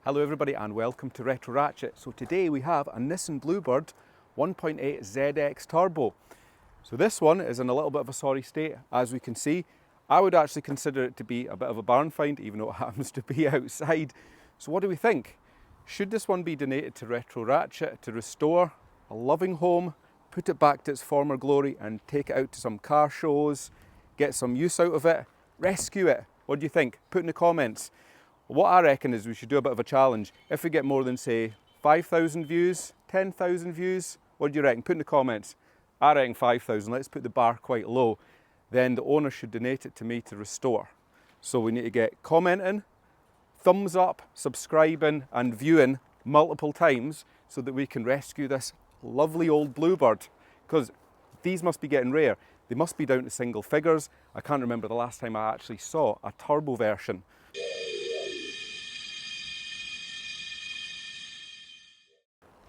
Hello everybody and welcome to Retroratchet. So today we have a Nissan Bluebird 1.8 ZX Turbo. So this one is in a little bit of a sorry state, as we can see. I would actually consider it to be a bit of a barn find, even though it happens to be outside. So what do we think? Should this one be donated to Retroratchet to restore a loving home, put it back to its former glory and take it out to some car shows, get some use out of it, rescue it? What do you think? Put in the comments. What I reckon is we should do a bit of a challenge. If we get more than, say, 5,000 views, 10,000 views, what do you reckon? Put in the comments. I reckon 5,000. Let's put the bar quite low. Then the owner should donate it to me to restore. So we need to get commenting, thumbs up, subscribing and viewing multiple times so that we can rescue this lovely old Bluebird. Because these must be getting rare. They must be down to single figures. I can't remember the last time I actually saw a turbo version.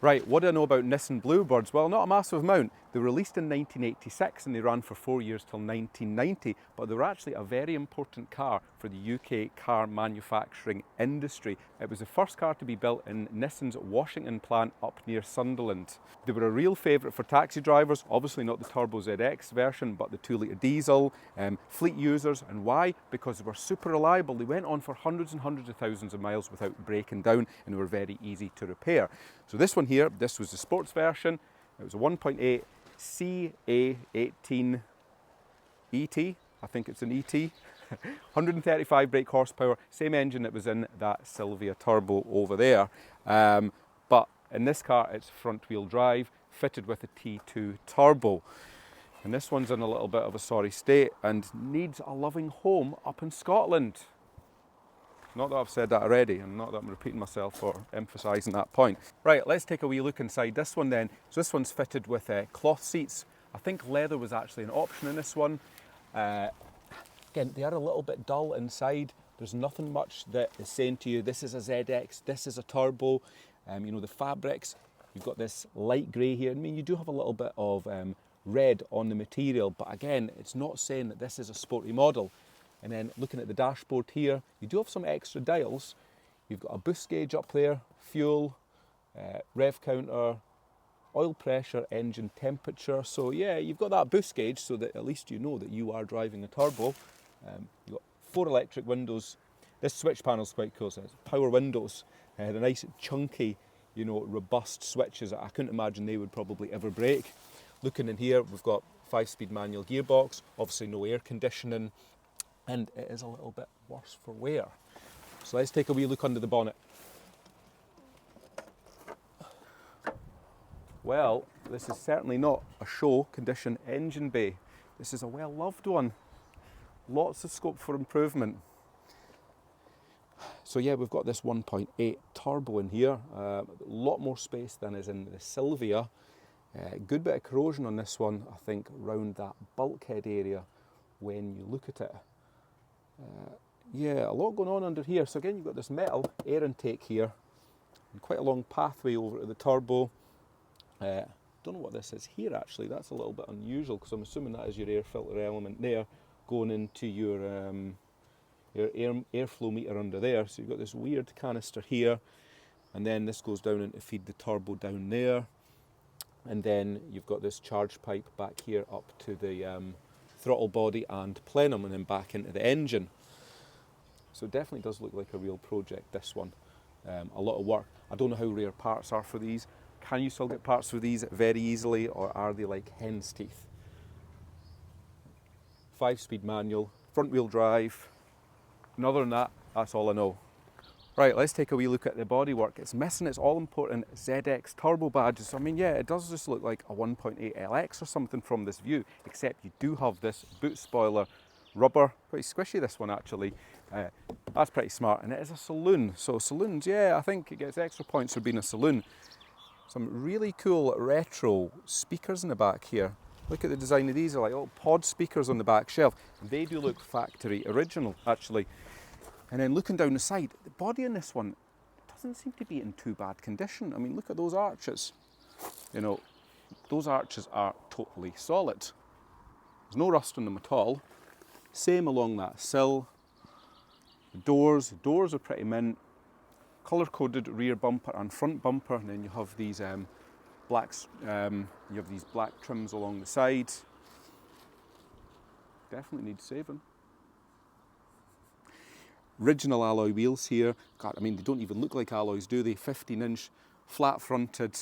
Right, what do I know about Nissan Bluebirds? Well, not a massive amount. They were released in 1986 and they ran for 4 years till 1990, but they were actually a very important car for the UK car manufacturing industry. It was the first car to be built in Nissan's Washington plant up near Sunderland. They were a real favourite for taxi drivers, obviously not the Turbo ZX version, but the 2-litre diesel, fleet users. And why? Because they were super reliable. They went on for hundreds and hundreds of thousands of miles without breaking down, and they were very easy to repair. So this one here, this was the sports version. It was a 1.8 CA18 ET, I think it's an ET, 135 brake horsepower, same engine that was in that Silvia Turbo over there. But in this car, it's front wheel drive, fitted with a T2 turbo. And this one's in a little bit of a sorry state and needs a loving home up in Scotland. Not that I've said that already, and not that I'm repeating myself or emphasising that point. Right, let's take a wee look inside this one then. So this one's fitted with cloth seats. I think leather was actually an option in this one. Again, they are a little bit dull inside. There's nothing much that is saying to you, this is a ZX, this is a turbo. You know, the fabrics, you've got this light grey here. I mean, you do have a little bit of red on the material, but again, it's not saying that this is a sporty model. And then looking at the dashboard here, you do have some extra dials. You've got a boost gauge up there, fuel, rev counter, oil pressure, engine temperature. So yeah, you've got that boost gauge so that at least you know that you are driving a turbo. You've got 4 electric windows. This switch panel is quite cool, so it's power windows. The nice chunky, you know, robust switches. I couldn't imagine they would probably ever break. Looking in here, we've got 5-speed manual gearbox, obviously no air conditioning. And it is a little bit worse for wear. So let's take a wee look under the bonnet. Well, this is certainly not a show condition engine bay. This is a well-loved one. Lots of scope for improvement. So yeah, we've got this 1.8 turbo in here. A lot more space than is in the Silvia. Good bit of corrosion on this one, I think, around that bulkhead area when you look at it. Yeah, a lot going on under here. So again, you've got this metal air intake here and quite a long pathway over to the turbo. Don't know what this is here actually. That's a little bit unusual because I'm assuming that is your air filter element there going into your airflow meter under there. So you've got this weird canister here, and then this goes down in to feed the turbo down there. And then you've got this charge pipe back here up to the throttle body and plenum, and then back into the engine. So it definitely does look like a real project, this one. A lot of work. I don't know how rare parts are for these. Can you still get parts for these very easily, or are they like hen's teeth? 5-speed manual, front wheel drive. And other than that, that's all I know. Right, let's take a wee look at the bodywork. It's missing its all-important ZX turbo badges. I mean, yeah, it does just look like a 1.8 LX or something from this view, except you do have this boot spoiler rubber. Pretty squishy, this one, actually. That's pretty smart. And it is a saloon. So saloons, yeah, I think it gets extra points for being a saloon. Some really cool retro speakers in the back here. Look at the design of these. They're like little pod speakers on the back shelf. They do look factory original, actually. And then looking down the side, the body in this one doesn't seem to be in too bad condition. I mean, look at those arches. You know, those arches are totally solid. There's no rust on them at all. Same along that sill. The doors are pretty mint. colour-coded rear bumper and front bumper, and then you have these blacks. You have these black trims along the sides. Definitely needs saving. Original alloy wheels here. God, I mean, they don't even look like alloys, do they? 15-inch, flat-fronted,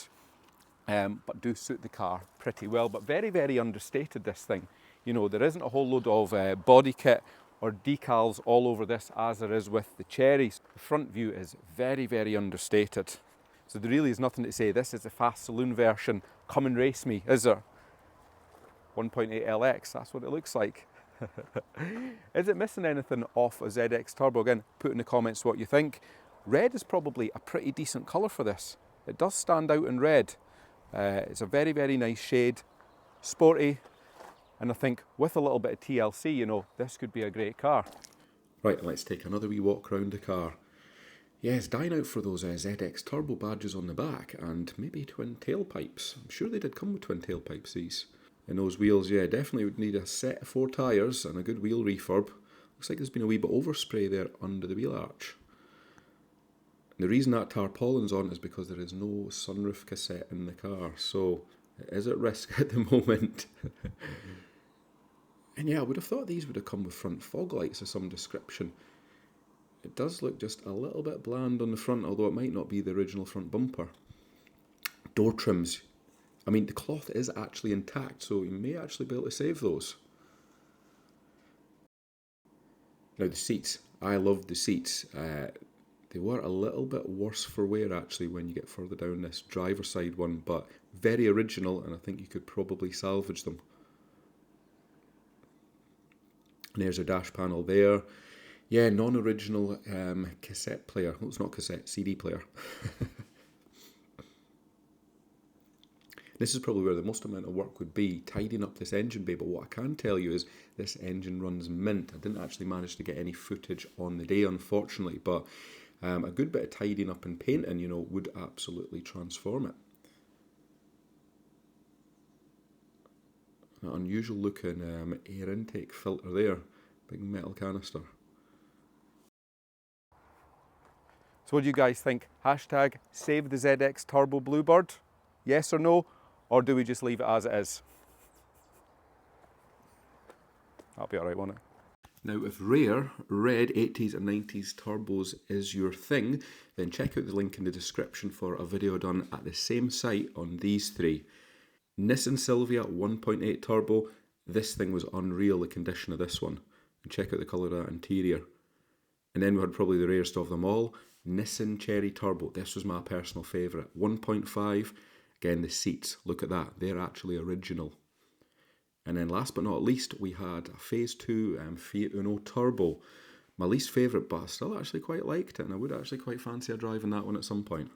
but do suit the car pretty well. But very, very understated, this thing. You know, there isn't a whole load of body kit or decals all over this as there is with the Cherries. The front view is very, very understated. So there really is nothing to say. This is a fast saloon version. Come and race me, is there? 1.8 LX, that's what it looks like. Is it missing anything off a ZX Turbo? Again, put in the comments what you think. Red is probably a pretty decent colour for this. It does stand out in red. It's a very, very nice shade, sporty, and I think with a little bit of TLC, you know, this could be a great car. Right, let's take another wee walk around the car. Yeah, it's dying out for those ZX Turbo badges on the back and maybe twin tailpipes. I'm sure they did come with twin tailpipes, these. And those wheels, yeah, definitely would need a set of 4 tyres and a good wheel refurb. Looks like there's been a wee bit of overspray there under the wheel arch. And the reason that tarpaulin's on is because there is no sunroof cassette in the car, so it is at risk at the moment. And yeah, I would have thought these would have come with front fog lights of some description. It does look just a little bit bland on the front, although it might not be the original front bumper. Door trims. I mean, the cloth is actually intact, so you may actually be able to save those. Now the seats. I loved the seats. They were a little bit worse for wear actually when you get further down this driver's side one, but very original, and I think you could probably salvage them. And there's a dash panel there. Yeah, non-original cassette player. Well, it's not cassette, CD player. This is probably where the most amount of work would be, tidying up this engine bay, but what I can tell you is this engine runs mint. I didn't actually manage to get any footage on the day, unfortunately, but a good bit of tidying up and painting, you know, would absolutely transform it. An unusual looking air intake filter there, big metal canister. So what do you guys think? Hashtag save the ZX Turbo Bluebird, yes or no? Or do we just leave it as it is? That'll be alright, won't it? Now, if rare, red 80s and 90s turbos is your thing, then check out the link in the description for a video done at the same site on these 3. Nissan Silvia 1.8 turbo. This thing was unreal, the condition of this one. And check out the colour of that interior. And then we had probably the rarest of them all, Nissan Cherry Turbo. This was my personal favourite. 1.5. Again, the seats, look at that, they're actually original. And then last but not least, we had a Phase 2 Fiat Uno Turbo. My least favourite, but I still actually quite liked it, and I would actually quite fancy a drive in that one at some point.